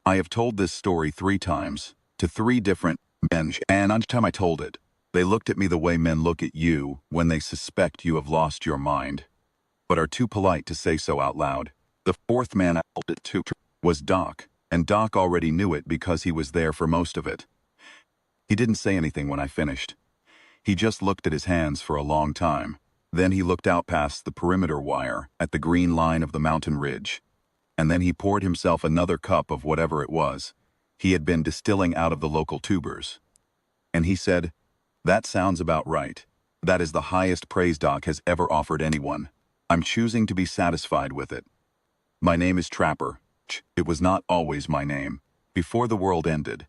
I have told this story 3 times, to 3 different men, and each time I told it, they looked at me the way men look at you when they suspect you have lost your mind, but are too polite to say so out loud. The fourth man I told it to was Doc, and Doc already knew it because he was there for most of it. He didn't say anything when I finished. He just looked at his hands for a long time. Then he looked out past the perimeter wire at the green line of the mountain ridge. And then he poured himself another cup of whatever it was he had been distilling out of the local tubers. And he said, "That sounds about right. That is the highest praise Doc has ever offered anyone. I'm choosing to be satisfied with it. My name is Trapper. It was not always my name. Before the world ended,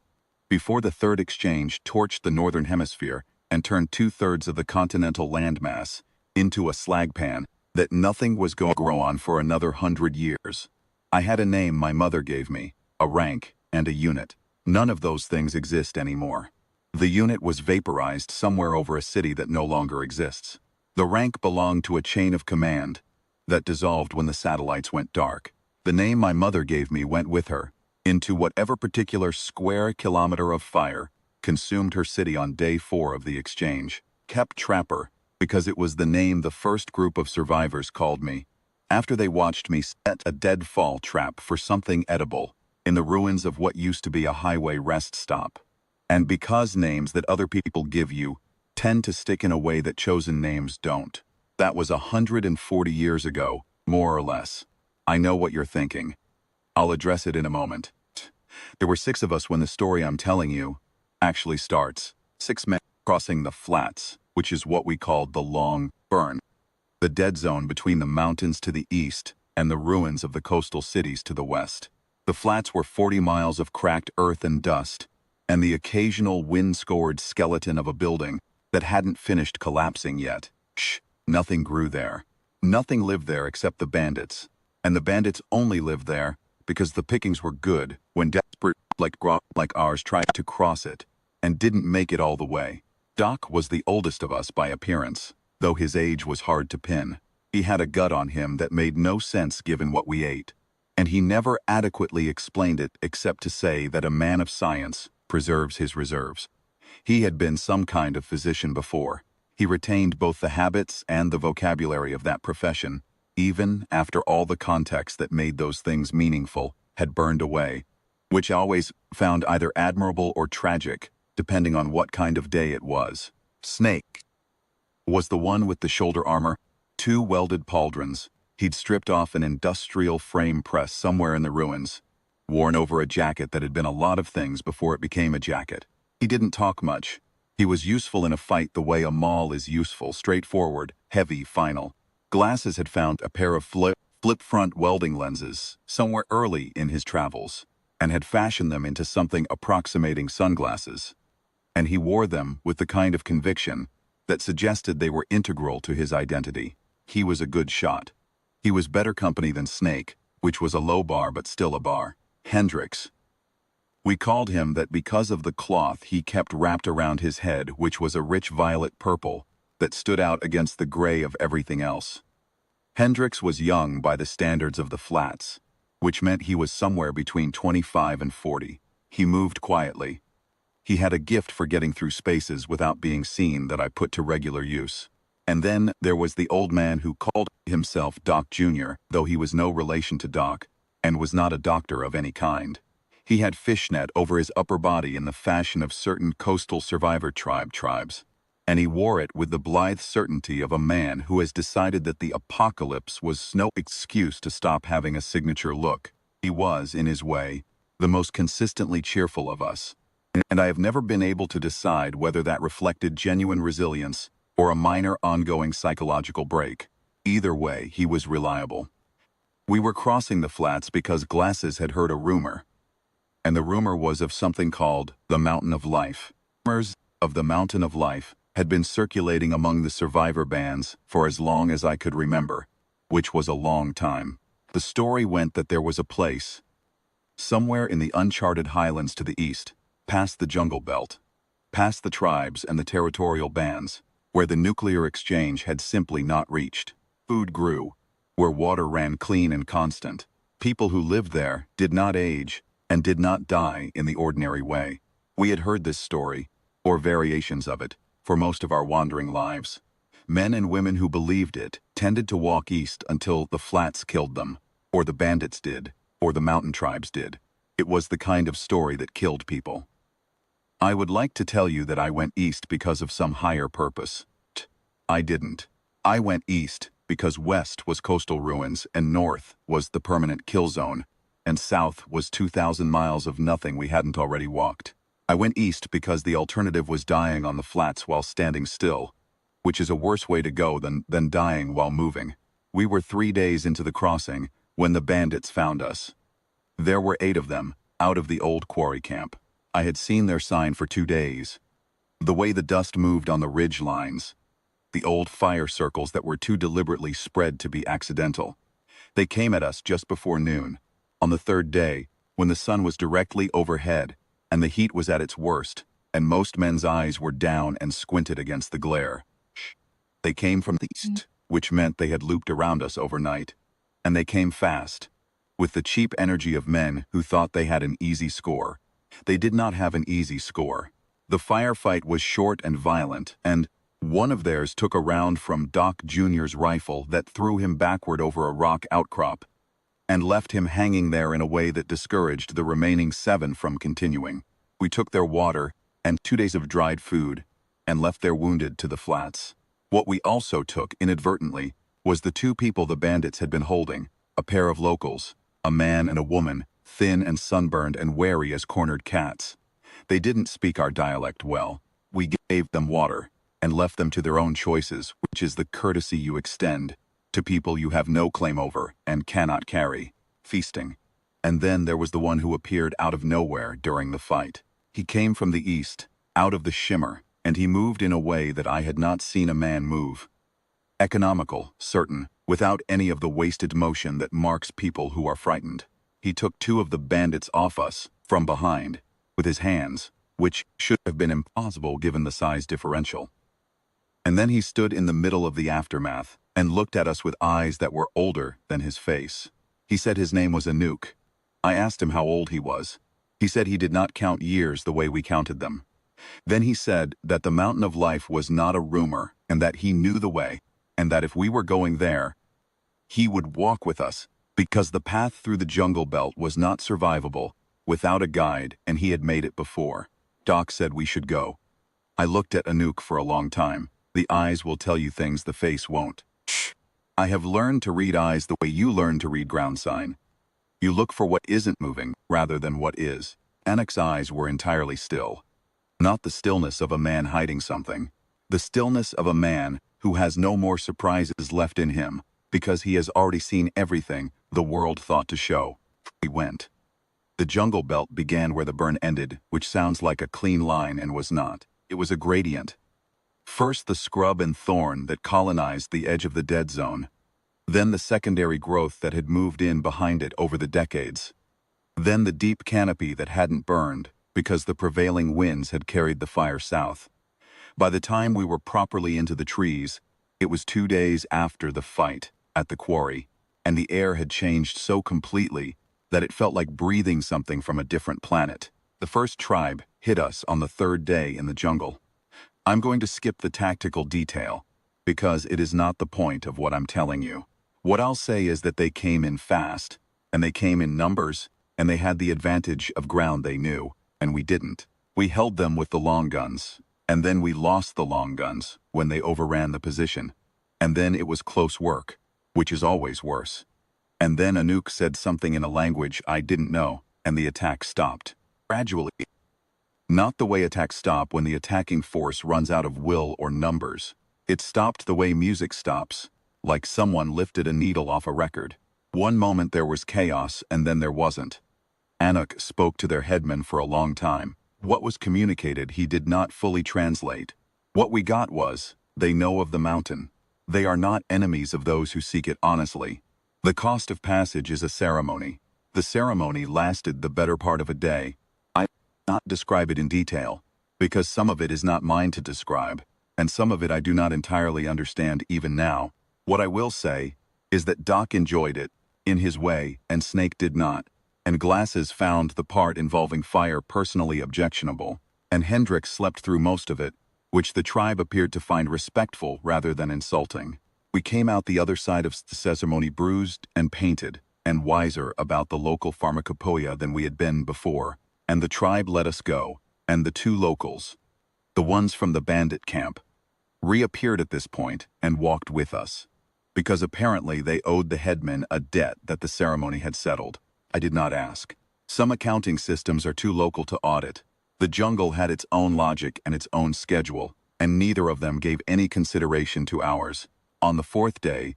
before the third exchange torched the northern hemisphere and turned 2/3 of the continental landmass into a slag pan that nothing was going to grow on for another 100 years. I had a name my mother gave me, a rank, and a unit. None of those things exist anymore. The unit was vaporized somewhere over a city that no longer exists. The rank belonged to a chain of command that dissolved when the satellites went dark. The name my mother gave me went with her into whatever particular square kilometer of fire consumed her city on day 4 of the exchange. Kept Trapper because it was the name the first group of survivors called me after they watched me set a deadfall trap for something edible in the ruins of what used to be a highway rest stop. And because names that other people give you tend to stick in a way that chosen names don't. That was 140 years ago, more or less. I know what you're thinking. I'll address it in a moment. There were 6 of us when the story I'm telling you actually starts. 6 men crossing the flats, which is what we called the Long Burn, the dead zone between the mountains to the east and the ruins of the coastal cities to the west. The flats were 40 miles of cracked earth and dust, and the occasional wind-scored skeleton of a building that hadn't finished collapsing yet. Nothing grew there. Nothing lived there except the bandits, and the bandits only lived there because the pickings were good when desperate like ours tried to cross it and didn't make it all the way. Doc was the oldest of us by appearance, though his age was hard to pin. He had a gut on him that made no sense given what we ate, and he never adequately explained it except to say that a man of science preserves his reserves. He had been some kind of physician before. He retained both the habits and the vocabulary of that profession, even after all the context that made those things meaningful had burned away, which I always found either admirable or tragic, depending on what kind of day it was. Snake was the one with the shoulder armor, 2 welded pauldrons. He'd stripped off an industrial frame press somewhere in the ruins, worn over a jacket that had been a lot of things before it became a jacket. He didn't talk much. He was useful in a fight the way a maul is useful, straightforward, heavy, final. Glasses had found a pair of flip-front welding lenses somewhere early in his travels, and had fashioned them into something approximating sunglasses. And he wore them with the kind of conviction that suggested they were integral to his identity. He was a good shot. He was better company than Snake, which was a low bar but still a bar. Hendricks. We called him that because of the cloth he kept wrapped around his head, which was a rich violet purple that stood out against the gray of everything else. Hendricks was young by the standards of the flats, which meant he was somewhere between 25 and 40. He moved quietly. He had a gift for getting through spaces without being seen that I put to regular use. And then there was the old man who called himself Doc Jr., though he was no relation to Doc, and was not a doctor of any kind. He had fishnet over his upper body in the fashion of certain coastal survivor tribes, and he wore it with the blithe certainty of a man who has decided that the apocalypse was no excuse to stop having a signature look. He was, in his way, the most consistently cheerful of us, and I have never been able to decide whether that reflected genuine resilience or a minor ongoing psychological break. Either way, he was reliable. We were crossing the flats because Glasses had heard a rumor, and the rumor was of something called the Mountain of Life. Rumors of the Mountain of Life had been circulating among the survivor bands for as long as I could remember, which was a long time. The story went that there was a place, somewhere in the uncharted highlands to the east, past the jungle belt, past the tribes and the territorial bands, where the nuclear exchange had simply not reached. Food grew, where water ran clean and constant. People who lived there did not age, and did not die in the ordinary way. We had heard this story, or variations of it, for most of our wandering lives. Men and women who believed it tended to walk east until the flats killed them, or the bandits did, or the mountain tribes did. It was the kind of story that killed people. I would like to tell you that I went east because of some higher purpose. I didn't. I went east because west was coastal ruins and north was the permanent kill zone, and south was 2,000 miles of nothing we hadn't already walked. I went east because the alternative was dying on the flats while standing still, which is a worse way to go than dying while moving. We were 3 days into the crossing when the bandits found us. There were 8 of them, out of the old quarry camp. I had seen their sign for 2 days. The way the dust moved on the ridge lines, the old fire circles that were too deliberately spread to be accidental. They came at us just before noon, on the 3rd day, when the sun was directly overhead and the heat was at its worst, and most men's eyes were down and squinted against the glare. They came from the east, which meant they had looped around us overnight. And they came fast, with the cheap energy of men who thought they had an easy score. They did not have an easy score. The firefight was short and violent, and one of theirs took a round from Doc Jr.'s rifle that threw him backward over a rock outcrop, and left him hanging there in a way that discouraged the remaining 7 from continuing. We took their water and 2 days of dried food, and left their wounded to the flats. What we also took, inadvertently, was the 2 people the bandits had been holding, a pair of locals, a man and a woman, thin and sunburned and wary as cornered cats. They didn't speak our dialect well. We gave them water, and left them to their own choices, which is the courtesy you extend to people you have no claim over and cannot carry, feasting. And then there was the one who appeared out of nowhere during the fight. He came from the east, out of the shimmer, and he moved in a way that I had not seen a man move. Economical, certain, without any of the wasted motion that marks people who are frightened. He took 2 of the bandits off us, from behind, with his hands, which should have been impossible given the size differential. And then he stood in the middle of the aftermath and looked at us with eyes that were older than his face. He said his name was Anouk. I asked him how old he was. He said he did not count years the way we counted them. Then he said that the mountain of life was not a rumor and that he knew the way, and that if we were going there, he would walk with us, because the path through the jungle belt was not survivable without a guide, and he had made it before. Doc said we should go. I looked at Anouk for a long time. The eyes will tell you things the face won't. I have learned to read eyes the way you learn to read ground sign. You look for what isn't moving rather than what is. Anouk's eyes were entirely still. Not the stillness of a man hiding something. The stillness of a man who has no more surprises left in him because he has already seen everything the world thought to show. We went. The jungle belt began where the burn ended, which sounds like a clean line and was not. It was a gradient. First the scrub and thorn that colonized the edge of the dead zone. Then the secondary growth that had moved in behind it over the decades. Then the deep canopy that hadn't burned because the prevailing winds had carried the fire south. By the time we were properly into the trees, it was 2 days after the fight at the quarry, and the air had changed so completely that it felt like breathing something from a different planet. The first tribe hit us on the 3rd day in the jungle. I'm going to skip the tactical detail, because it is not the point of what I'm telling you. What I'll say is that they came in fast, and they came in numbers, and they had the advantage of ground they knew, and we didn't. We held them with the long guns, and then we lost the long guns when they overran the position. And then it was close work, which is always worse. And then Anouk said something in a language I didn't know, and the attack stopped. Gradually. Not the way attacks stop when the attacking force runs out of will or numbers. It stopped the way music stops, like someone lifted a needle off a record. One moment there was chaos, and then there wasn't. Anouk spoke to their headman for a long time. What was communicated he did not fully translate. What we got was, they know of the mountain. They are not enemies of those who seek it honestly. The cost of passage is a ceremony. The ceremony lasted the better part of a day. I will not describe it in detail, because some of it is not mine to describe, and some of it I do not entirely understand even now. What I will say is that Doc enjoyed it, in his way, and Snake did not. and Glasses found the part involving fire personally objectionable, and Hendricks slept through most of it, which the tribe appeared to find respectful rather than insulting. We came out the other side of the ceremony bruised and painted, and wiser about the local pharmacopoeia than we had been before, and the tribe let us go, and the two locals, the ones from the bandit camp, reappeared at this point and walked with us, because apparently they owed the headmen a debt that the ceremony had settled. I did not ask. Some accounting systems are too local to audit. The jungle had its own logic and its own schedule, and neither of them gave any consideration to ours. On the fourth day,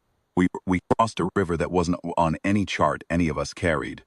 we crossed a river that wasn't on any chart any of us carried.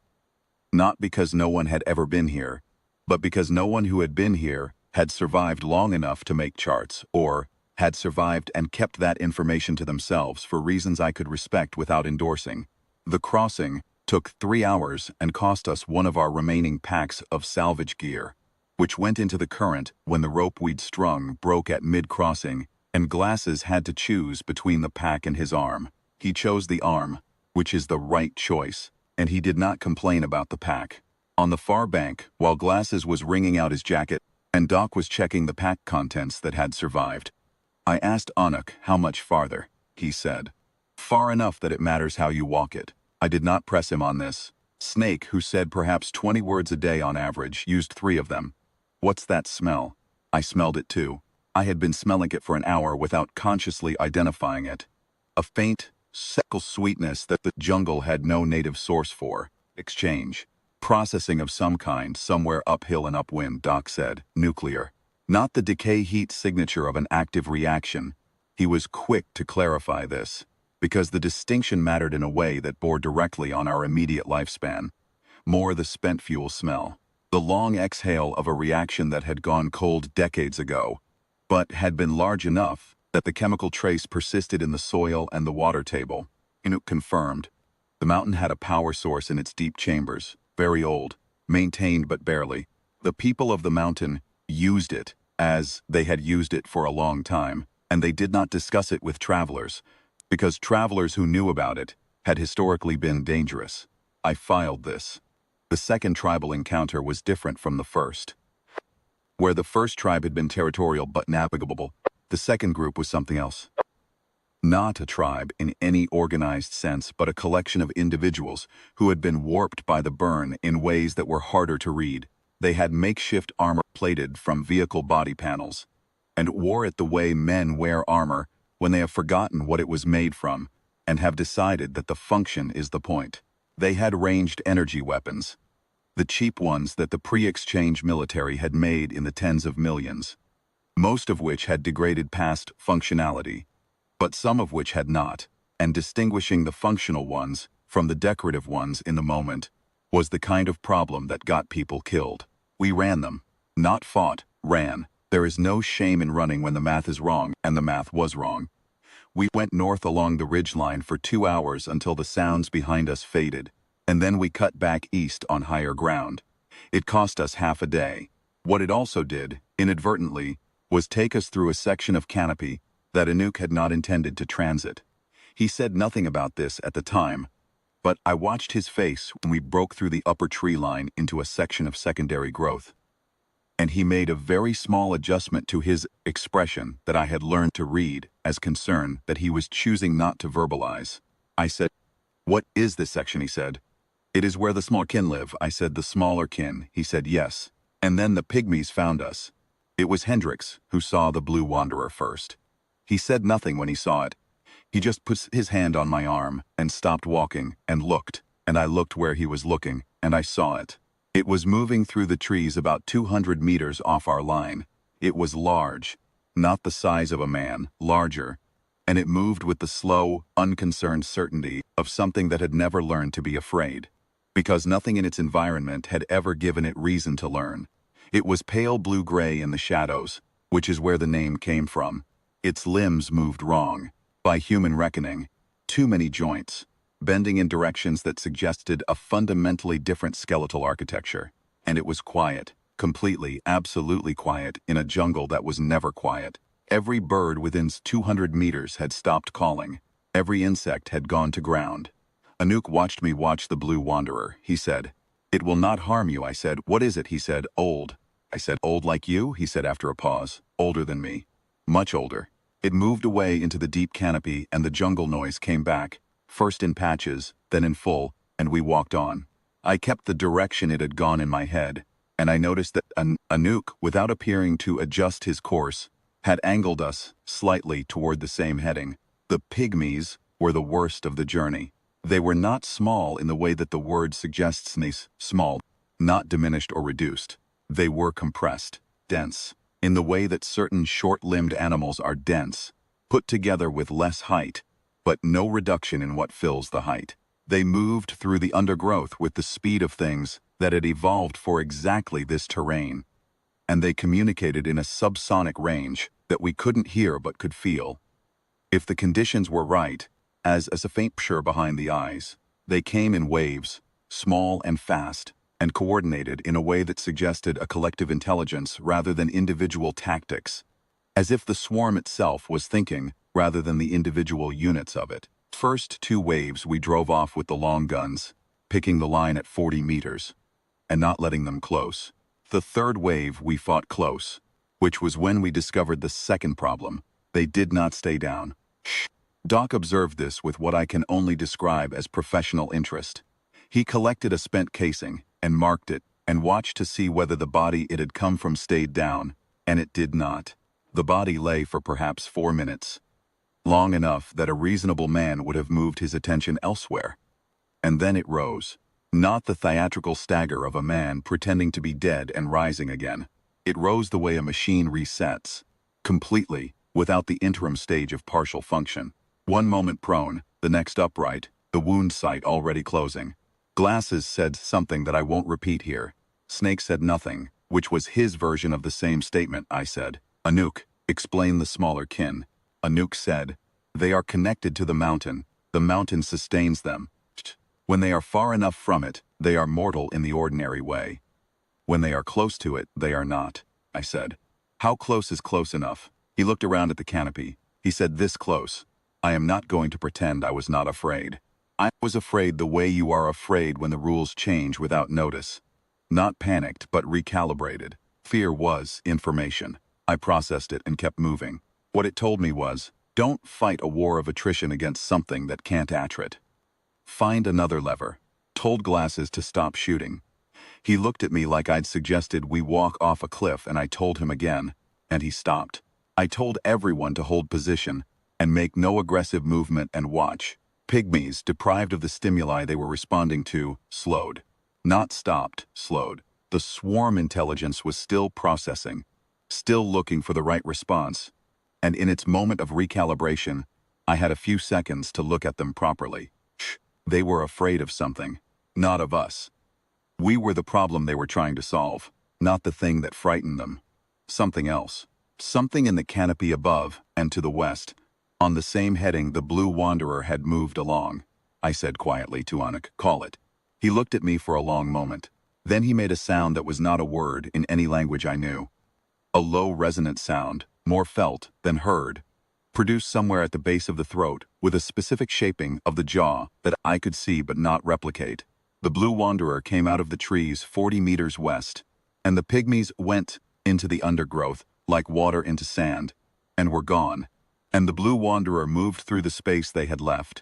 Not because no one had ever been here, but because no one who had been here had survived long enough to make charts, or had survived and kept that information to themselves for reasons I could respect without endorsing. The crossing took 3 hours and cost us one of our remaining packs of salvage gear, which went into the current when the rope we'd strung broke at mid-crossing, and Glasses had to choose between the pack and his arm. He chose the arm, which is the right choice, and he did not complain about the pack. On the far bank, while Glasses was wringing out his jacket, and Doc was checking the pack contents that had survived, I asked Anuc how much farther. He said, "Far enough that it matters how you walk it." I did not press him on this. Snake, who said perhaps 20 words a day on average, used 3 of them. "What's that smell?" I smelled it too. I had been smelling it for an hour without consciously identifying it. A faint, sickle sweetness that the jungle had no native source for. Exchange. Processing of some kind somewhere uphill and upwind, Doc said. Nuclear. Not the decay heat signature of an active reaction. He was quick to clarify this, because the distinction mattered in a way that bore directly on our immediate lifespan. More the spent fuel smell. The long exhale of a reaction that had gone cold decades ago, but had been large enough that the chemical trace persisted in the soil and the water table. Inuk confirmed. The mountain had a power source in its deep chambers, very old, maintained but barely. The people of the mountain used it, as they had used it for a long time, and they did not discuss it with travelers, because travelers who knew about it had historically been dangerous. I filed this. The second tribal encounter was different from the first. Where the first tribe had been territorial but navigable, the second group was something else. Not a tribe in any organized sense, but a collection of individuals who had been warped by the burn in ways that were harder to read. They had makeshift armor plated from vehicle body panels, and wore it the way men wear armor when they have forgotten what it was made from, and have decided that the function is the point. They had ranged energy weapons, the cheap ones that the pre-exchange military had made in the tens of millions, most of which had degraded past functionality, but some of which had not, and distinguishing the functional ones from the decorative ones in the moment was the kind of problem that got people killed. We ran them. Not fought, ran. There is no shame in running when the math is wrong, and the math was wrong. We went north along the ridgeline for 2 hours until the sounds behind us faded, and then we cut back east on higher ground. It cost us half a day. What it also did, inadvertently, was take us through a section of canopy that Anuk had not intended to transit. He said nothing about this at the time, but I watched his face when we broke through the upper tree line into a section of secondary growth. And he made a very small adjustment to his expression that I had learned to read as concern that he was choosing not to verbalize. I said, "What is this section?" he said. "It is where the small kin live." I said, "The smaller kin." He said, "Yes." And then the pygmies found us. It was Hendricks who saw the blue wanderer first. He said nothing when he saw it. He just put his hand on my arm and stopped walking and looked, and I looked where he was looking, and I saw it. It was moving through the trees about 200 meters off our line. It was large, not the size of a man, larger, and it moved with the slow, unconcerned certainty of something that had never learned to be afraid, because nothing in its environment had ever given it reason to learn. It was pale blue-gray in the shadows, which is where the name came from. Its limbs moved wrong, by human reckoning, too many joints, bending in directions that suggested a fundamentally different skeletal architecture. And it was quiet, completely, absolutely quiet, in a jungle that was never quiet. Every bird within 200 meters had stopped calling. Every insect had gone to ground. Anuk watched me watch the blue wanderer. He said, It will not harm you, I said. What is it? He said. Old. I said. Old like you? He said after a pause. Older than me. Much older. It moved away into the deep canopy and the jungle noise came back, first in patches, then in full, and we walked on. I kept the direction it had gone in my head, and I noticed that Anouk, without appearing to adjust his course, had angled us slightly toward the same heading. The pygmies were the worst of the journey. They were not small in the way that the word suggests, small, not diminished or reduced. They were compressed, dense, in the way that certain short-limbed animals are dense, put together with less height, but no reduction in what fills the height. They moved through the undergrowth with the speed of things that had evolved for exactly this terrain, and they communicated in a subsonic range that we couldn't hear but could feel. If the conditions were right, as a faint purr behind the eyes, they came in waves, small and fast, and coordinated in a way that suggested a collective intelligence rather than individual tactics, as if the swarm itself was thinking rather than the individual units of it. First 2 waves we drove off with the long guns, picking the line at 40 meters, and not letting them close. The third wave we fought close, which was when we discovered the second problem. They did not stay down. Shh. Doc observed this with what I can only describe as professional interest. He collected a spent casing and marked it and watched to see whether the body it had come from stayed down, and it did not. The body lay for perhaps 4 minutes, long enough that a reasonable man would have moved his attention elsewhere. And then it rose. Not the theatrical stagger of a man pretending to be dead and rising again. It rose the way a machine resets, completely, without the interim stage of partial function. One moment prone, the next upright, the wound site already closing. Glasses said something that I won't repeat here. Snake said nothing, which was his version of the same statement. I said, Anouk, explain the smaller kin. Anouk said, they are connected to the mountain sustains them. When they are far enough from it, they are mortal in the ordinary way. When they are close to it, they are not, I said. How close is close enough? He looked around at the canopy. He said, this close. I am not going to pretend I was not afraid. I was afraid the way you are afraid when the rules change without notice. Not panicked, but recalibrated. Fear was information. I processed it and kept moving. What it told me was, don't fight a war of attrition against something that can't attrit. Find another lever. Told Glasses to stop shooting. He looked at me like I'd suggested we walk off a cliff, and I told him again, and he stopped. I told everyone to hold position and make no aggressive movement and watch. Pygmies, deprived of the stimuli they were responding to, slowed. Not stopped, slowed. The swarm intelligence was still processing, still looking for the right response, and in its moment of recalibration, I had a few seconds to look at them properly. They were afraid of something, not of us. We were the problem they were trying to solve, not the thing that frightened them. Something else. Something in the canopy above and to the west. On the same heading the Blue Wanderer had moved along. I said quietly to Anouk, call it. He looked at me for a long moment. Then he made a sound that was not a word in any language I knew. A low resonant sound, more felt than heard, produced somewhere at the base of the throat with a specific shaping of the jaw that I could see but not replicate. The Blue Wanderer came out of the trees 40 meters west, and the pygmies went into the undergrowth like water into sand, and were gone. And the Blue Wanderer moved through the space they had left,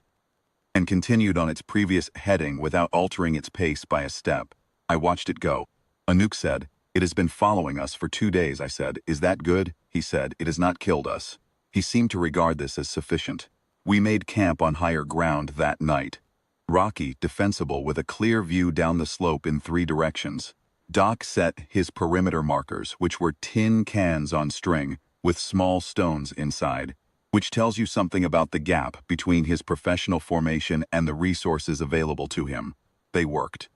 and continued on its previous heading without altering its pace by a step. I watched it go. Anouk said, it has been following us for 2 days, I said. Is that good? He said, it has not killed us. He seemed to regard this as sufficient. We made camp on higher ground that night. Rocky, defensible, with a clear view down the slope in 3 directions. Doc set his perimeter markers, which were tin cans on string with small stones inside, which tells you something about the gap between his professional formation and the resources available to him. They worked.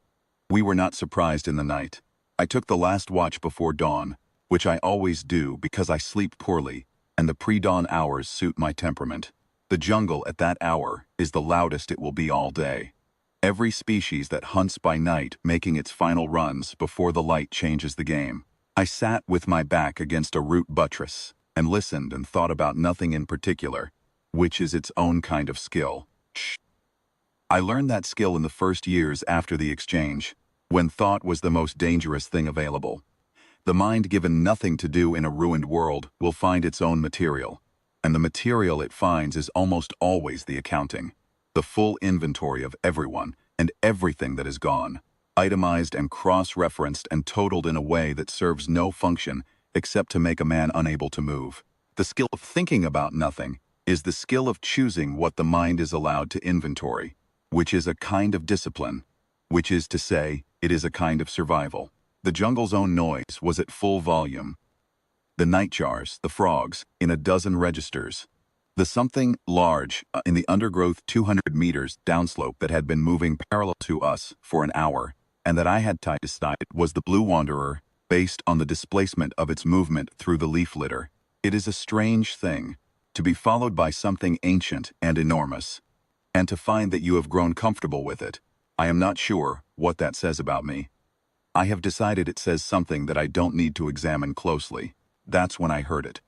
We were not surprised in the night. I took the last watch before dawn, which I always do because I sleep poorly, and the pre-dawn hours suit my temperament. The jungle at that hour is the loudest it will be all day. Every species that hunts by night making its final runs before the light changes the game. I sat with my back against a root buttress and listened and thought about nothing in particular, which is its own kind of skill. Shh. I learned that skill in the first years after the exchange. when thought was the most dangerous thing available. The mind given nothing to do in a ruined world will find its own material, and the material it finds is almost always the accounting, the full inventory of everyone and everything that is gone, itemized and cross-referenced and totaled in a way that serves no function except to make a man unable to move. The skill of thinking about nothing is the skill of choosing what the mind is allowed to inventory, which is a kind of discipline, which is to say, it is a kind of survival. The jungle's own noise was at full volume. The nightjars, the frogs, in a dozen registers. The something large in the undergrowth 200 meters downslope that had been moving parallel to us for an hour, and that I had decided was the Blue Wanderer, based on the displacement of its movement through the leaf litter. It is a strange thing, to be followed by something ancient and enormous, and to find that you have grown comfortable with it. I am not sure what that says about me. I have decided it says something that I don't need to examine closely. That's when I heard it.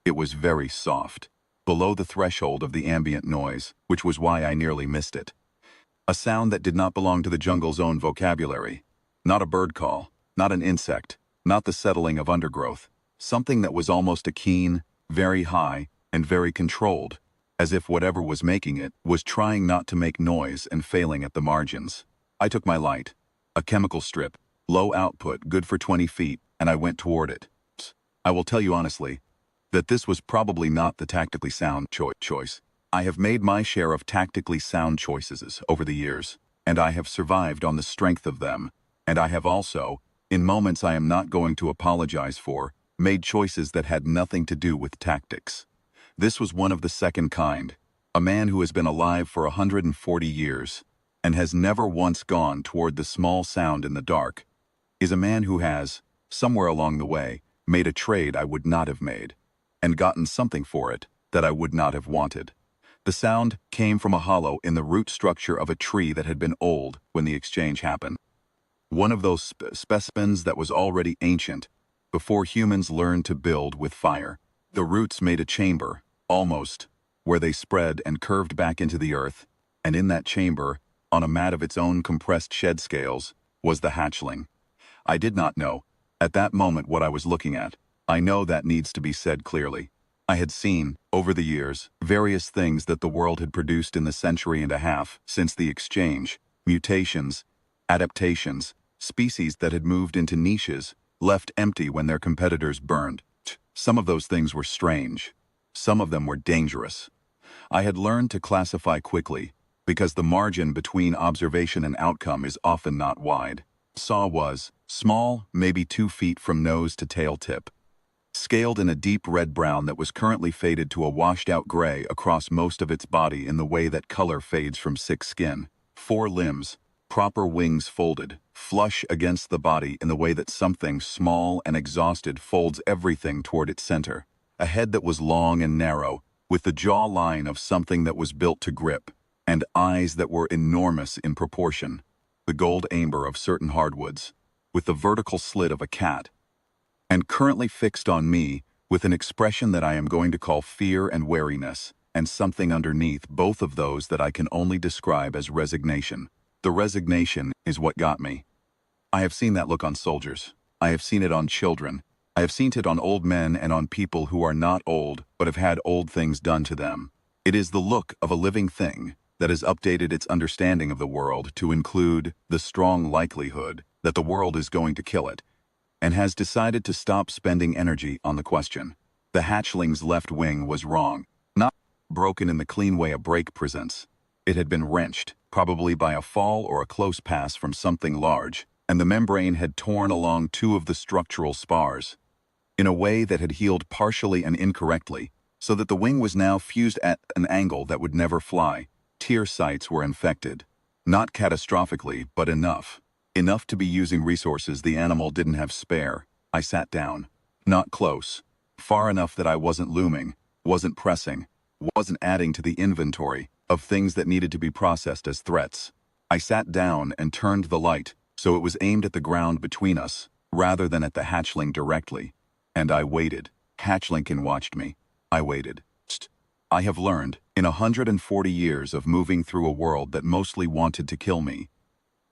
It was very soft, below the threshold of the ambient noise, which was why I nearly missed it. A sound that did not belong to the jungle's own vocabulary. Not a bird call, not an insect, not the settling of undergrowth. Something that was almost a keen, very high, and very controlled, as if whatever was making it was trying not to make noise and failing at the margins. I took my light, a chemical strip, low output, good for 20 feet, and I went toward it. I will tell you honestly that this was probably not the tactically sound choice. I have made my share of tactically sound choices over the years, and I have survived on the strength of them, and I have also, in moments I am not going to apologize for, made choices that had nothing to do with tactics. This was one of the second kind, a man who has been alive for 140 years, and has never once gone toward the small sound in the dark, is a man who has, somewhere along the way, made a trade I would not have made, and gotten something for it that I would not have wanted. The sound came from a hollow in the root structure of a tree that had been old when the exchange happened. One of those specimens that was already ancient, before humans learned to build with fire. The roots made a chamber, almost, where they spread and curved back into the earth, and in that chamber, on a mat of its own compressed shed scales, was the hatchling. I did not know, at that moment, what I was looking at. I know that needs to be said clearly. I had seen, over the years, various things that the world had produced in the century and a half since the exchange, mutations, adaptations, species that had moved into niches, left empty when their competitors burned. Some of those things were strange. Some of them were dangerous. I had learned to classify quickly, because the margin between observation and outcome is often not wide. Saw was small, maybe 2 feet from nose to tail tip. Scaled in a deep red-brown that was currently faded to a washed-out gray across most of its body in the way that color fades from sick skin. 4 limbs, proper wings folded, flush against the body in the way that something small and exhausted folds everything toward its center. A head that was long and narrow, with the jaw line of something that was built to grip, and eyes that were enormous in proportion. The gold amber of certain hardwoods, with the vertical slit of a cat, and currently fixed on me with an expression that I am going to call fear and wariness, and something underneath both of those that I can only describe as resignation. The resignation is what got me. I have seen that look on soldiers. I have seen it on children. I have seen it on old men and on people who are not old but have had old things done to them. It is the look of a living thing that has updated its understanding of the world to include the strong likelihood that the world is going to kill it, and has decided to stop spending energy on the question. The hatchling's left wing was wrong, not broken in the clean way a break presents. It had been wrenched, probably by a fall or a close pass from something large, and the membrane had torn along 2 of the structural spars, in a way that had healed partially and incorrectly, so that the wing was now fused at an angle that would never fly. Tear sites were infected. Not catastrophically, but enough. Enough to be using resources the animal didn't have spare. I sat down. Not close. Far enough that I wasn't looming, wasn't pressing, wasn't adding to the inventory of things that needed to be processed as threats. I sat down and turned the light, so it was aimed at the ground between us, rather than at the hatchling directly. And I waited. Hatchling watched me. I waited. I have learned, in 140 years of moving through a world that mostly wanted to kill me,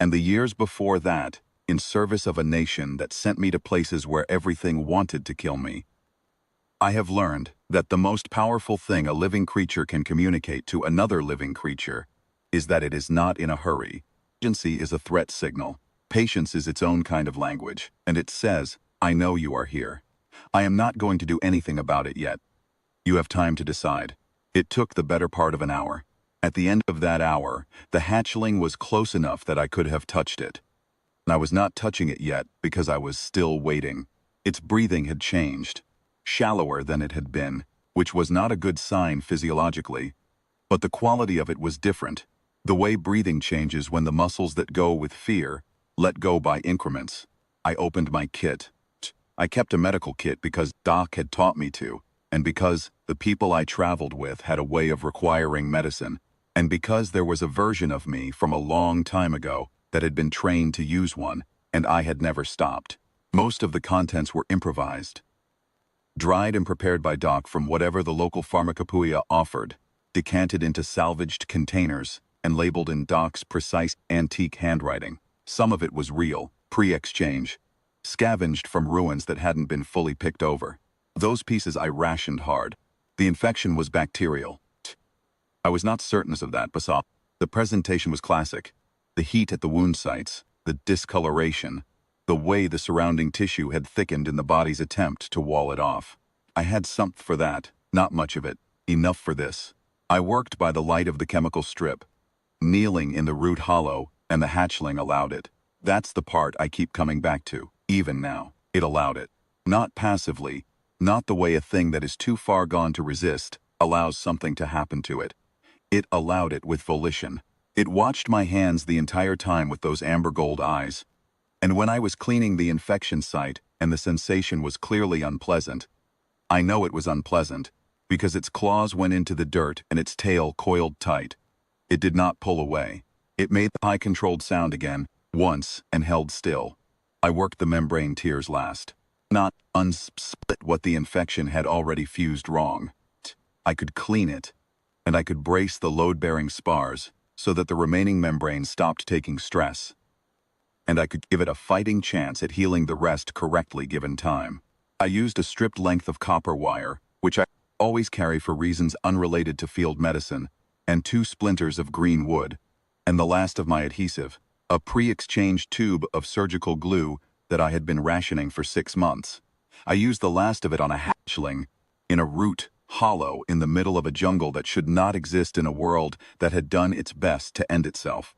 and the years before that, in service of a nation that sent me to places where everything wanted to kill me. I have learned that the most powerful thing a living creature can communicate to another living creature is that it is not in a hurry. Urgency is a threat signal. Patience is its own kind of language, and it says, I know you are here. I am not going to do anything about it yet. You have time to decide. It took the better part of an hour. At the end of that hour, the hatchling was close enough that I could have touched it. And I was not touching it yet because I was still waiting. Its breathing had changed, shallower than it had been, which was not a good sign physiologically. But the quality of it was different. The way breathing changes when the muscles that go with fear let go by increments. I opened my kit. I kept a medical kit because Doc had taught me to, and because the people I traveled with had a way of requiring medicine, and because there was a version of me from a long time ago that had been trained to use one, and I had never stopped. Most of the contents were improvised, dried and prepared by Doc from whatever the local pharmacopoeia offered, decanted into salvaged containers, and labeled in Doc's precise antique handwriting. Some of it was real, pre-exchange, scavenged from ruins that hadn't been fully picked over. Those pieces I rationed hard. The infection was bacterial. I was not certain of that, but the presentation was classic. The heat at the wound sites, the discoloration, the way the surrounding tissue had thickened in the body's attempt to wall it off. I had something for that, not much of it, enough for this. I worked by the light of the chemical strip, kneeling in the root hollow, and the hatchling allowed it. That's the part I keep coming back to, even now. It allowed it. Not passively, not the way a thing that is too far gone to resist allows something to happen to it. It allowed it with volition. It watched my hands the entire time with those amber gold eyes. And when I was cleaning the infection site and the sensation was clearly unpleasant, I know it was unpleasant because its claws went into the dirt and its tail coiled tight. It did not pull away. It made the high-controlled sound again, once, and held still. I worked the membrane tears last. Not unsplit what the infection had already fused wrong. I could clean it, and I could brace the load-bearing spars so that the remaining membrane stopped taking stress. And I could give it a fighting chance at healing the rest correctly given time. I used a stripped length of copper wire, which I always carry for reasons unrelated to field medicine, and 2 splinters of green wood, and the last of my adhesive, a pre-exchanged tube of surgical glue that I had been rationing for 6 months. I used the last of it on a hatchling, in a root hollow in the middle of a jungle that should not exist in a world that had done its best to end itself.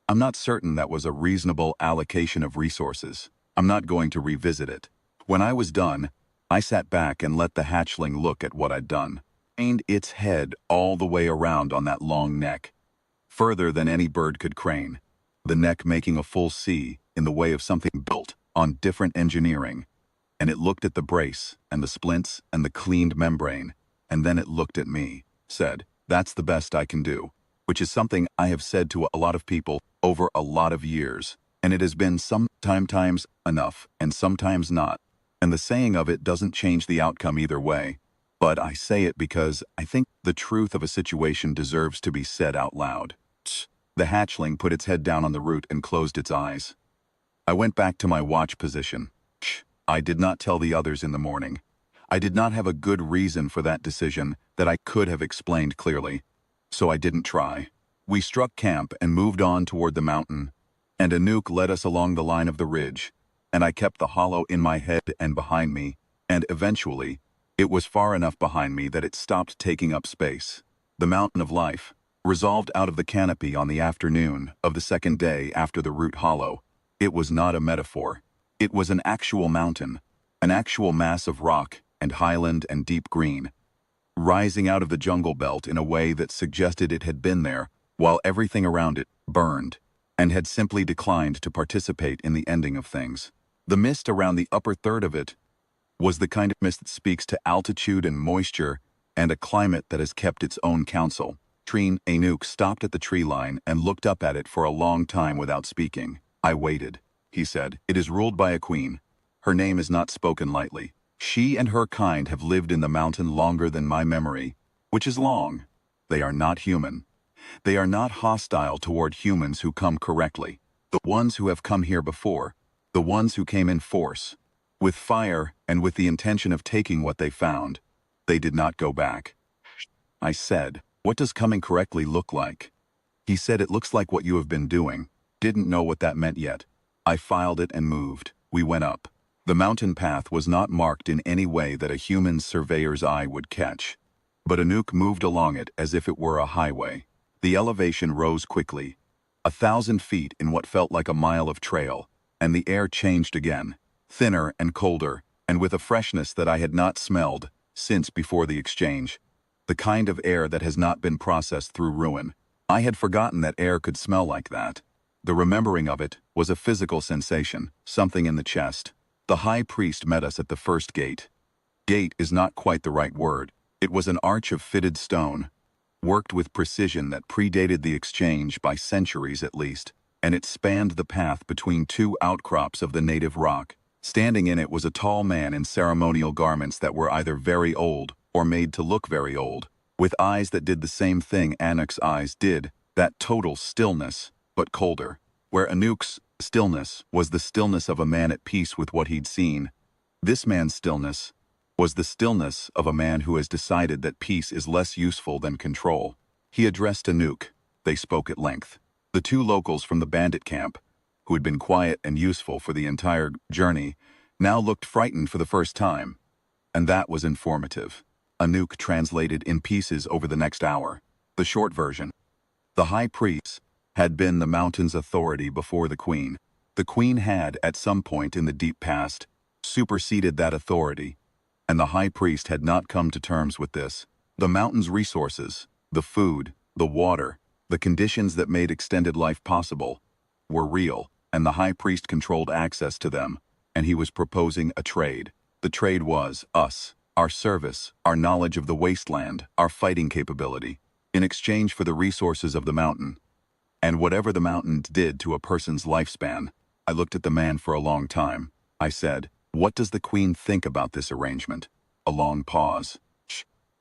I'm not certain that was a reasonable allocation of resources. I'm not going to revisit it. When I was done, I sat back and let the hatchling look at what I'd done. Craned its head all the way around on that long neck, further than any bird could crane, the neck making a full C in the way of something built on different engineering. And it looked at the brace and the splints and the cleaned membrane, and then it looked at me, said, "That's the best I can do," which is something I have said to a lot of people over a lot of years, and it has been sometimes enough and sometimes not, and the saying of it doesn't change the outcome either way. But I say it because I think the truth of a situation deserves to be said out loud. The hatchling put its head down on the root and closed its eyes. I went back to my watch position. I did not tell the others in the morning. I did not have a good reason for that decision that I could have explained clearly, so I didn't try. We struck camp and moved on toward the mountain, and a nuke led us along the line of the ridge, and I kept the hollow in my head and behind me, and eventually, it was far enough behind me that it stopped taking up space. The mountain of life, resolved out of the canopy on the afternoon of the second day after the root hollow. It was not a metaphor. It was an actual mountain, an actual mass of rock and highland and deep green, rising out of the jungle belt in a way that suggested it had been there while everything around it burned and had simply declined to participate in the ending of things. The mist around the upper third of it was the kind of mist that speaks to altitude and moisture and a climate that has kept its own counsel. Treen Anuk stopped at the tree line and looked up at it for a long time without speaking. I waited. He said, "It is ruled by a queen. Her name is not spoken lightly. She and her kind have lived in the mountain longer than my memory, which is long. They are not human. They are not hostile toward humans who come correctly. The ones who have come here before, The ones who came in force, with fire and with the intention of taking what they found. They did not go back. I said, "What does coming correctly look like?" He said, "It looks like what you have been doing." Didn't know what that meant yet. I filed it and moved. We went up. The mountain path was not marked in any way that a human surveyor's eye would catch. But Anouk moved along it as if it were a highway. The elevation rose quickly. 1,000 feet in what felt like a mile of trail, and the air changed again, thinner and colder, and with a freshness that I had not smelled since before the exchange. The kind of air that has not been processed through ruin. I had forgotten that air could smell like that. The remembering of it was a physical sensation, something in the chest. The high priest met us at the first gate. Gate is not quite the right word. It was an arch of fitted stone, worked with precision that predated the exchange by centuries at least, and it spanned the path between two outcrops of the native rock. Standing in it was a tall man in ceremonial garments that were either very old or made to look very old, with eyes that did the same thing Anouk's eyes did, that total stillness, but colder, where Anouk's stillness was the stillness of a man at peace with what he'd seen. This man's stillness was the stillness of a man who has decided that peace is less useful than control. He addressed Anouk. They spoke at length. The two locals from the bandit camp, who had been quiet and useful for the entire journey, now looked frightened for the first time. And that was informative. Anouk translated in pieces over the next hour. The short version. The high priest had been the mountain's authority before the queen. The queen had, at some point in the deep past, superseded that authority, and the high priest had not come to terms with this. The mountain's resources, the food, the water, the conditions that made extended life possible, were real, and the high priest controlled access to them, and he was proposing a trade. The trade was us, our service, our knowledge of the wasteland, our fighting capability, in exchange for the resources of the mountain. And whatever the mountain did to a person's lifespan. I looked at the man for a long time. I said, "What does the queen think about this arrangement?" A long pause.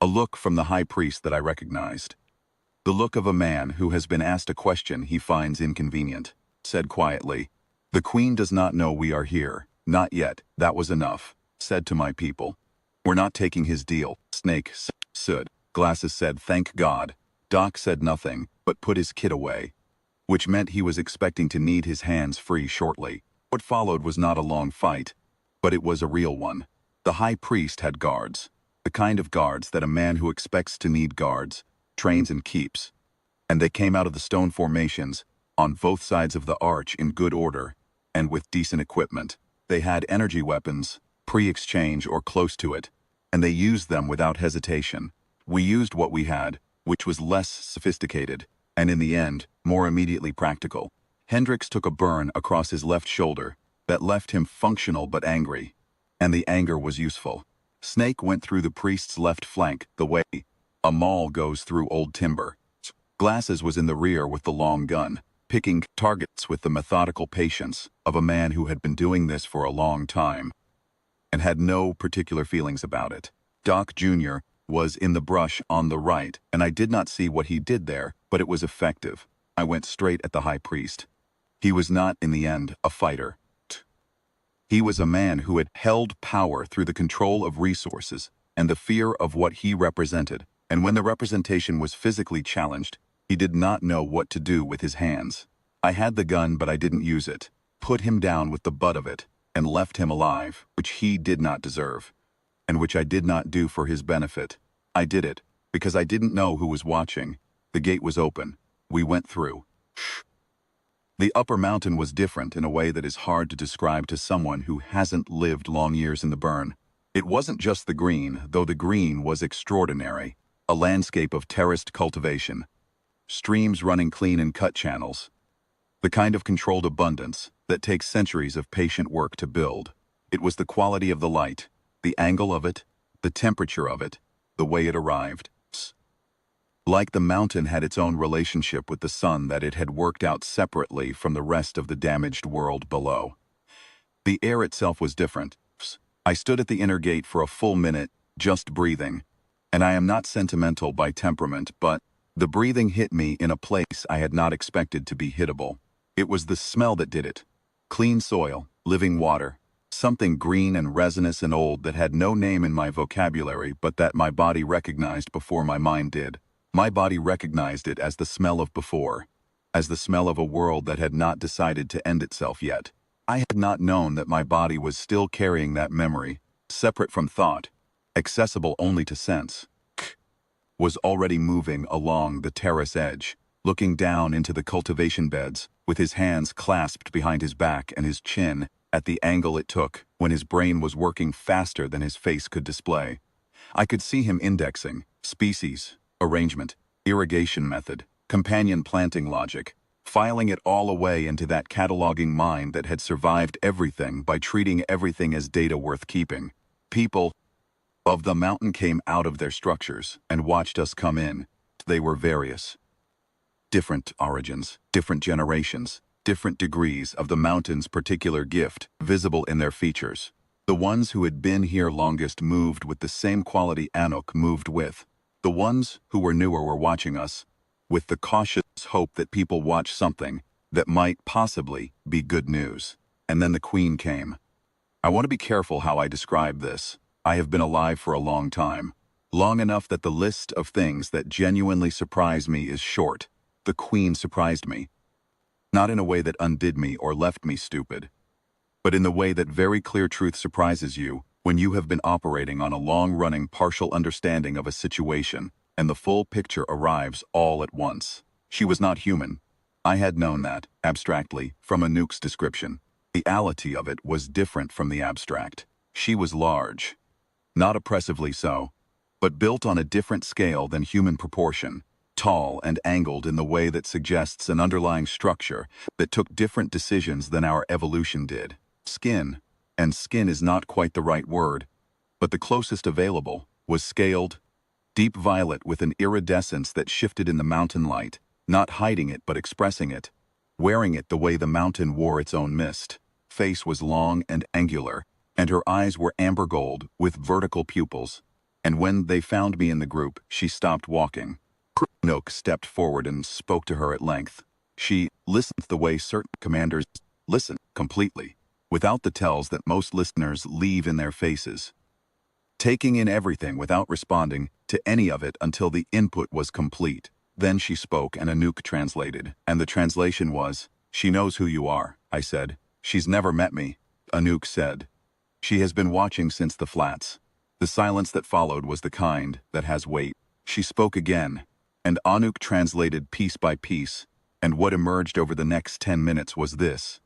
A look from the high priest that I recognized. The look of a man who has been asked a question he finds inconvenient. Said quietly, "The queen does not know we are here. Not yet. That was enough." Said to my people, "We're not taking his deal." Snake stood. Glasses said, "Thank God." Doc said nothing, but put his kit away, which meant he was expecting to need his hands free shortly. What followed was not a long fight, but it was a real one. The high priest had guards, the kind of guards that a man who expects to need guards trains and keeps. And they came out of the stone formations, on both sides of the arch in good order, and with decent equipment. They had energy weapons, pre-exchange or close to it, and they used them without hesitation. We used what we had, which was less sophisticated, and in the end, more immediately practical. Hendricks took a burn across his left shoulder that left him functional but angry, and the anger was useful. Snake went through the priest's left flank the way a mall goes through old timber. Glasses was in the rear with the long gun, picking targets with the methodical patience of a man who had been doing this for a long time and had no particular feelings about it. Doc Jr. was in the brush on the right, and I did not see what he did there, but it was effective. I went straight at the high priest. He was not, in the end, a fighter. He was a man who had held power through the control of resources and the fear of what he represented, and when the representation was physically challenged, he did not know what to do with his hands. I had the gun, but I didn't use it, put him down with the butt of it, and left him alive, which he did not deserve, and which I did not do for his benefit. I did it because I didn't know who was watching. The gate was open. We went through. The upper mountain was different in a way that is hard to describe to someone who hasn't lived long years in the burn. It wasn't just the green, though the green was extraordinary. A landscape of terraced cultivation, streams running clean in cut channels, the kind of controlled abundance that takes centuries of patient work to build. It was the quality of the light, the angle of it, the temperature of it, the way it arrived. Like the mountain had its own relationship with the sun that it had worked out separately from the rest of the damaged world below. The air itself was different. I stood at the inner gate for a full minute, just breathing. And I am not sentimental by temperament, but the breathing hit me in a place I had not expected to be hittable. It was the smell that did it. Clean soil, living water. Something green and resinous and old that had no name in my vocabulary but that my body recognized before my mind did. My body recognized it as the smell of before, as the smell of a world that had not decided to end itself yet. I had not known that my body was still carrying that memory, separate from thought, accessible only to sense. Was already moving along the terrace edge, looking down into the cultivation beds, with his hands clasped behind his back and his chin at the angle it took when his brain was working faster than his face could display. I could see him indexing, species, arrangement, irrigation method, companion planting logic, filing it all away into that cataloging mind that had survived everything by treating everything as data worth keeping. People of the mountain came out of their structures and watched us come in. They were various. Different origins, different generations, different degrees of the mountain's particular gift visible in their features. The ones who had been here longest moved with the same quality Anuk moved with. The ones who were newer were watching us, with the cautious hope that people watch something that might possibly be good news. And then the Queen came. I want to be careful how I describe this. I have been alive for a long time. Long enough that the list of things that genuinely surprise me is short. The Queen surprised me. Not in a way that undid me or left me stupid, but in the way that very clear truth surprises you when you have been operating on a long-running partial understanding of a situation and the full picture arrives all at once. She was not human. I had known that, abstractly, from Anuk's description. The reality of it was different from the abstract. She was large. Not oppressively so, but built on a different scale than human proportion, tall and angled in the way that suggests an underlying structure that took different decisions than our evolution did. Skin, and skin is not quite the right word, but the closest available, was scaled, deep violet with an iridescence that shifted in the mountain light, not hiding it but expressing it, wearing it the way the mountain wore its own mist. Face was long and angular, and her eyes were amber gold with vertical pupils, and when they found me in the group, she stopped walking. Nook stepped forward and spoke to her at length. She listened the way certain commanders listen, completely, without the tells that most listeners leave in their faces, taking in everything without responding to any of it until the input was complete. Then she spoke and Anuk translated, and the translation was, "She knows who you are," I said. "She's never met me," Anuk said. "She has been watching since the flats." The silence that followed was the kind that has weight. She spoke again, and Anuk translated piece by piece, and what emerged over the next 10 minutes was this.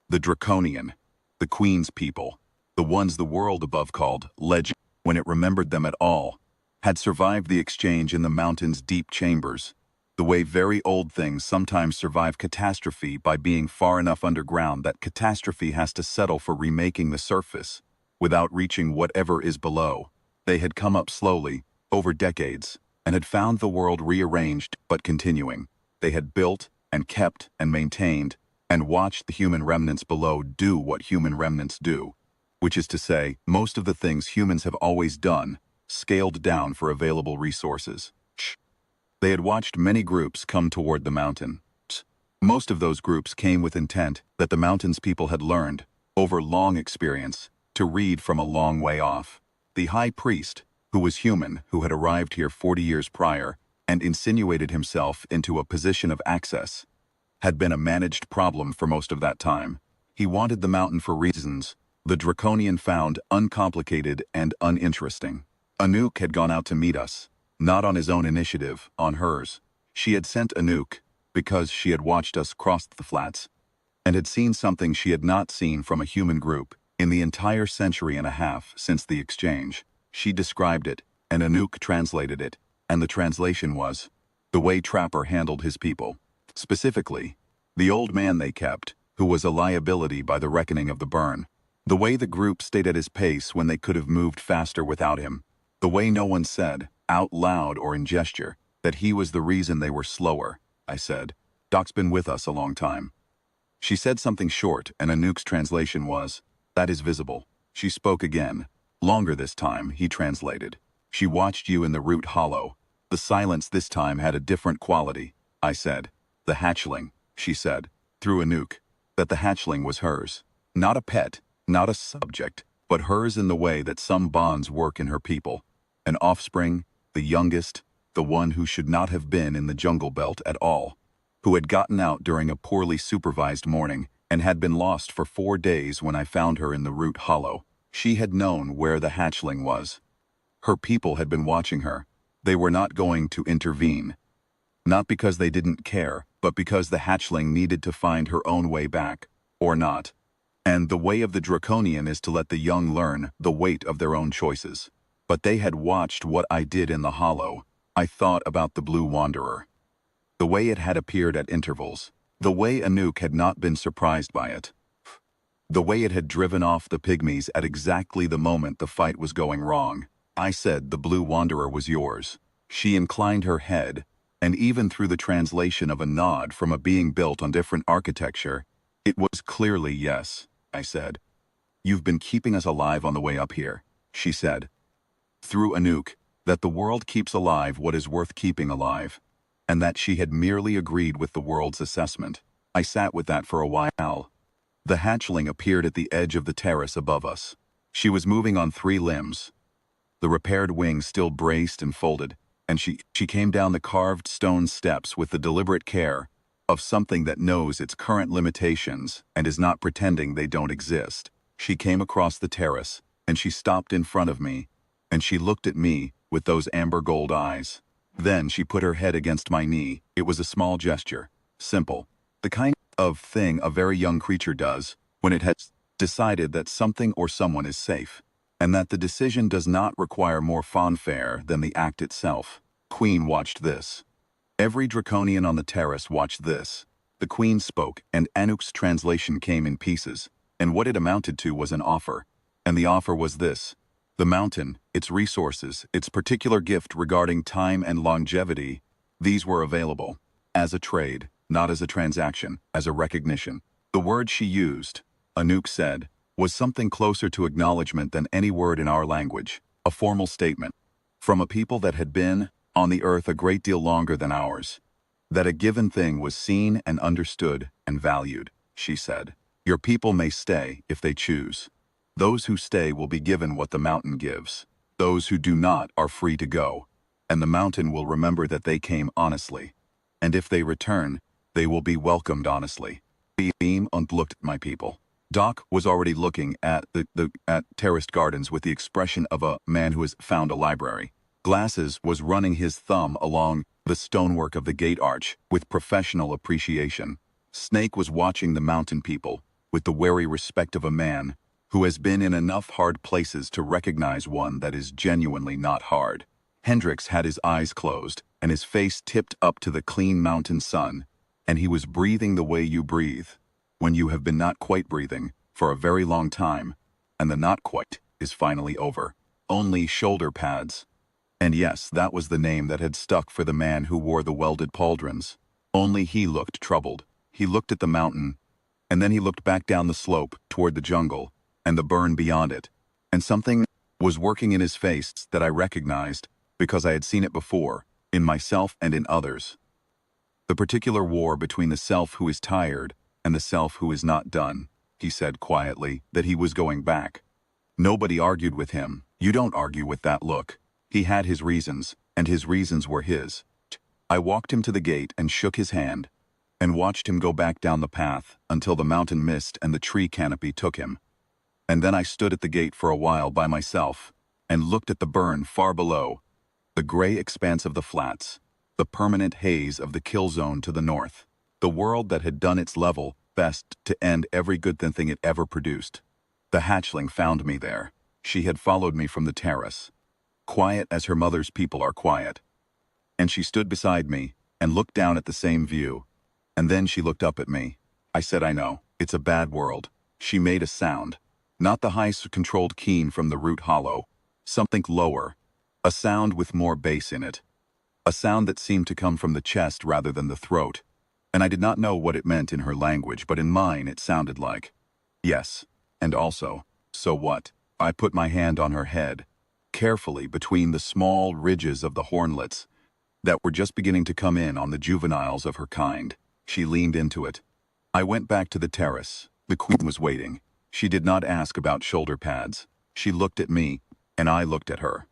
The Draconian, the Queen's people, the ones the world above called legend, when it remembered them at all, had survived the exchange in the mountain's deep chambers, the way very old things sometimes survive catastrophe by being far enough underground that catastrophe has to settle for remaking the surface, without reaching whatever is below. They had come up slowly, over decades, and had found the world rearranged but continuing. They had built and kept and maintained and watched the human remnants below do what human remnants do, which is to say, most of the things humans have always done, scaled down for available resources. They had watched many groups come toward the mountain. Most of those groups came with intent that the mountain's people had learned, over long experience, to read from a long way off. The high priest, who was human, who had arrived here 40 years prior and insinuated himself into a position of access, had been a managed problem for most of that time. He wanted the mountain for reasons the Draconian found uncomplicated and uninteresting. Anuk had gone out to meet us, not on his own initiative, on hers. She had sent Anuk because she had watched us cross the flats and had seen something she had not seen from a human group in the entire century and a half since the exchange. She described it, and Anuk translated it, and the translation was, the way Trapper handled his people. Specifically, the old man they kept, who was a liability by the reckoning of the burn. The way the group stayed at his pace when they could have moved faster without him. The way no one said, out loud or in gesture, that he was the reason they were slower. I said, "Doc's been with us a long time." She said something short, and Anuk's translation was, "That is visible." She spoke again. Longer this time, he translated. "She watched you in the root hollow." The silence this time had a different quality. I said, "The hatchling," she said, through Anuk, that the hatchling was hers. Not a pet, not a subject, but hers in the way that some bonds work in her people. An offspring, the youngest, the one who should not have been in the jungle belt at all, who had gotten out during a poorly supervised morning and had been lost for 4 days when I found her in the root hollow. She had known where the hatchling was. Her people had been watching her. They were not going to intervene. Not because they didn't care, but because the hatchling needed to find her own way back, or not. And the way of the Draconian is to let the young learn the weight of their own choices. But they had watched what I did in the hollow. I thought about the Blue Wanderer. The way it had appeared at intervals. The way Anouk had not been surprised by it. The way it had driven off the pygmies at exactly the moment the fight was going wrong. I said the Blue Wanderer was yours. She inclined her head, and even through the translation of a nod from a being built on different architecture, it was clearly yes, I said. You've been keeping us alive on the way up here, she said. Through Anouk, that the world keeps alive what is worth keeping alive, and that she had merely agreed with the world's assessment. I sat with that for a while. The hatchling appeared at the edge of the terrace above us. She was moving on 3 limbs. The repaired wings still braced and folded, and she came down the carved stone steps with the deliberate care of something that knows its current limitations and is not pretending they don't exist. She came across the terrace, and she stopped in front of me, and she looked at me with those amber gold eyes. Then she put her head against my knee. It was a small gesture, simple, the kind of thing a very young creature does when it has decided that something or someone is safe, and that the decision does not require more fanfare than the act itself. Queen watched this. Every Draconian on the terrace watched this. The Queen spoke, and Anouk's translation came in pieces, and what it amounted to was an offer. And the offer was this. The mountain, its resources, its particular gift regarding time and longevity, these were available. As a trade, not as a transaction, as a recognition. The word she used, Anouk said, was something closer to acknowledgement than any word in our language, a formal statement. From a people that had been on the earth a great deal longer than ours. That a given thing was seen and understood and valued, she said. Your people may stay if they choose. Those who stay will be given what the mountain gives. Those who do not are free to go, and the mountain will remember that they came honestly. And if they return, they will be welcomed honestly. Beam and looked at my people. Doc was already looking at at terraced gardens with the expression of a man who has found a library. Glasses was running his thumb along the stonework of the gate arch with professional appreciation. Snake was watching the mountain people with the wary respect of a man who has been in enough hard places to recognize one that is genuinely not hard. Hendrix had his eyes closed and his face tipped up to the clean mountain sun, and he was breathing the way you breathe when you have been not quite breathing for a very long time, and the not quite is finally over. Only shoulder pads. And yes, that was the name that had stuck for the man who wore the welded pauldrons. Only he looked troubled. He looked at the mountain, and then he looked back down the slope toward the jungle and the burn beyond it, and something was working in his face that I recognized because I had seen it before, in myself and in others. The particular war between the self who is tired and the self who is not done. He said quietly that he was going back. Nobody argued with him. You don't argue with that look. He had his reasons, and his reasons were his. I walked him to the gate and shook his hand, and watched him go back down the path until the mountain mist and the tree canopy took him. And then I stood at the gate for a while by myself, and looked at the burn far below, the gray expanse of the flats, the permanent haze of the kill zone to the north, the world that had done its level best to end every good thing it ever produced. The hatchling found me there. She had followed me from the terrace, quiet as her mother's people are quiet. And she stood beside me and looked down at the same view. And then she looked up at me. I said, I know, it's a bad world. She made a sound. Not the high-controlled keen from the root hollow. Something lower. A sound with more bass in it. A sound that seemed to come from the chest rather than the throat. And I did not know what it meant in her language, but in mine it sounded like, yes, and also, so what? I put my hand on her head, carefully between the small ridges of the hornlets that were just beginning to come in on the juveniles of her kind. She leaned into it. I went back to the terrace. The queen was waiting. She did not ask about shoulder pads. She looked at me, and I looked at her.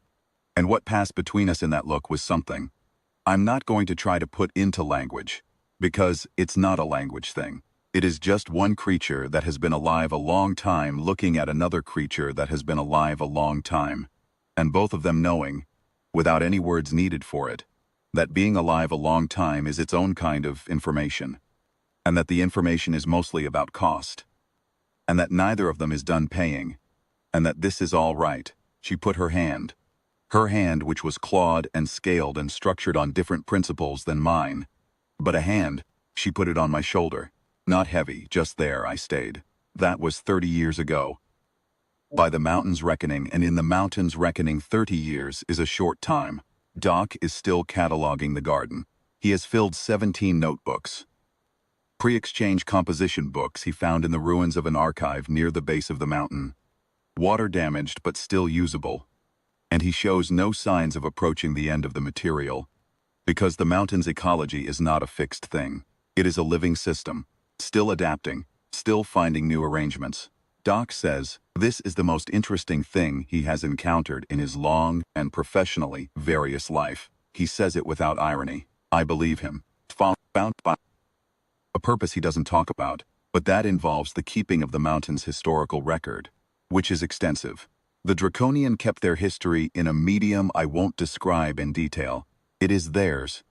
And what passed between us in that look was something I'm not going to try to put into language, because it's not a language thing. It is just one creature that has been alive a long time looking at another creature that has been alive a long time, and both of them knowing, without any words needed for it, that being alive a long time is its own kind of information, and that the information is mostly about cost, and that neither of them is done paying, and that this is all right. She put her hand, which was clawed and scaled and structured on different principles than mine, but a hand, she put it on my shoulder. Not heavy, just there I stayed. That was 30 years ago. By the mountain's reckoning, and in the mountain's reckoning 30 years is a short time. Doc is still cataloging the garden. He has filled 17 notebooks. Pre-exchange composition books he found in the ruins of an archive near the base of the mountain. Water damaged but still usable. And he shows no signs of approaching the end of the material, because the mountain's ecology is not a fixed thing. It is a living system, still adapting, still finding new arrangements. Doc says this is the most interesting thing he has encountered in his long and professionally various life. He says it without irony. I believe him. Found by a purpose he doesn't talk about, but that involves the keeping of the mountain's historical record, which is extensive. The Draconian kept their history in a medium I won't describe in detail. It is theirs,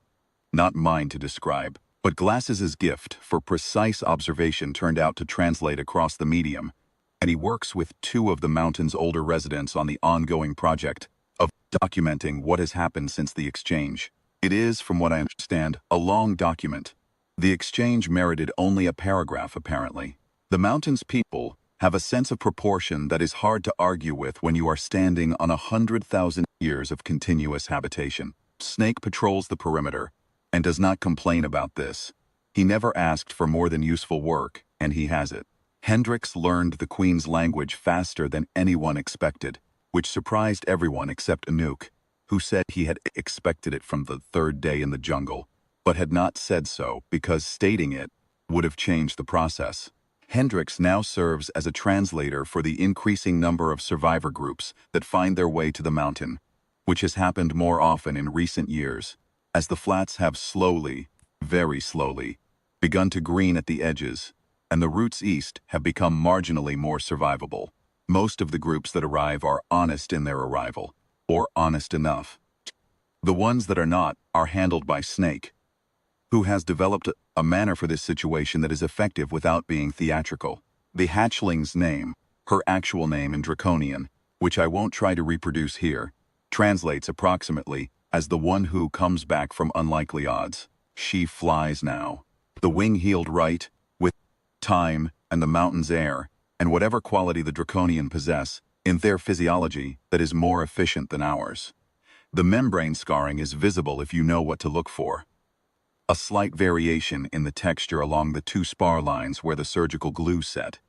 not mine to describe, but Glass's gift for precise observation turned out to translate across the medium, and he works with 2 of the mountain's older residents on the ongoing project of documenting what has happened since the exchange. It is, from what I understand, a long document. The exchange merited only a paragraph, apparently. The mountain's people have a sense of proportion that is hard to argue with when you are standing on 100,000 years of continuous habitation. Snake patrols the perimeter and does not complain about this. He never asked for more than useful work, and he has it. Hendrix learned the Queen's language faster than anyone expected, which surprised everyone except Anouk, who said he had expected it from the 3rd day in the jungle, but had not said so because stating it would have changed the process. Hendrix now serves as a translator for the increasing number of survivor groups that find their way to the mountain, which has happened more often in recent years, as the flats have slowly, very slowly, begun to green at the edges, and the routes east have become marginally more survivable. Most of the groups that arrive are honest in their arrival, or honest enough. The ones that are not are handled by Snake, who has developed a manner for this situation that is effective without being theatrical. The hatchling's name, her actual name in Draconian, which I won't try to reproduce here, translates approximately as the one who comes back from unlikely odds. She flies now. The wing healed right, with time and the mountain's air, and whatever quality the Draconian possess, in their physiology that is more efficient than ours. The membrane scarring is visible if you know what to look for. A slight variation in the texture along the 2 spar lines where the surgical glue set.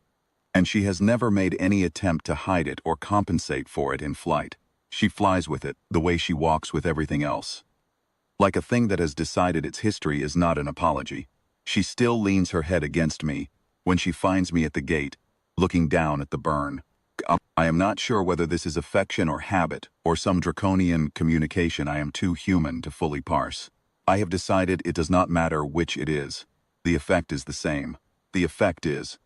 And she has never made any attempt to hide it or compensate for it in flight. She flies with it the way she walks with everything else. Like a thing that has decided its history is not an apology. She still leans her head against me when she finds me at the gate, looking down at the burn. I am not sure whether this is affection or habit, or some Draconian communication I am too human to fully parse. I have decided it does not matter which it is. The effect is the same. The effect is,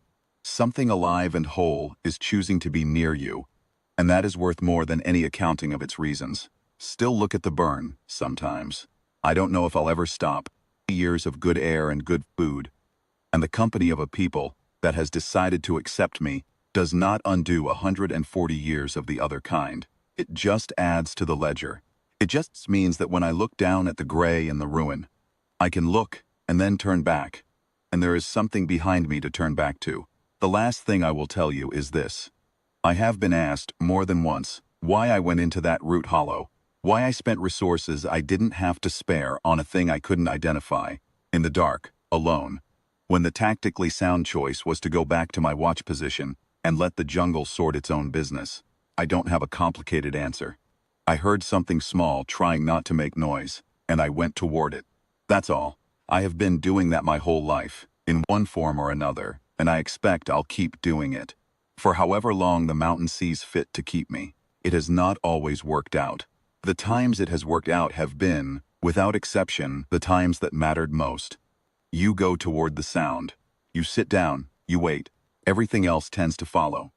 something alive and whole is choosing to be near you, and that is worth more than any accounting of its reasons. Still look at the burn, sometimes. I don't know if I'll ever stop. Years of good air and good food, and the company of a people that has decided to accept me does not undo 140 years of the other kind. It just adds to the ledger. It just means that when I look down at the gray and the ruin, I can look and then turn back, and there is something behind me to turn back to. The last thing I will tell you is this. I have been asked more than once why I went into that root hollow, why I spent resources I didn't have to spare on a thing I couldn't identify, in the dark, alone, when the tactically sound choice was to go back to my watch position and let the jungle sort its own business. I don't have a complicated answer. I heard something small trying not to make noise, and I went toward it. That's all. I have been doing that my whole life, in one form or another, and I expect I'll keep doing it. For however long the mountain sees fit to keep me, it has not always worked out. The times it has worked out have been, without exception, the times that mattered most. You go toward the sound. You sit down, you wait. Everything else tends to follow.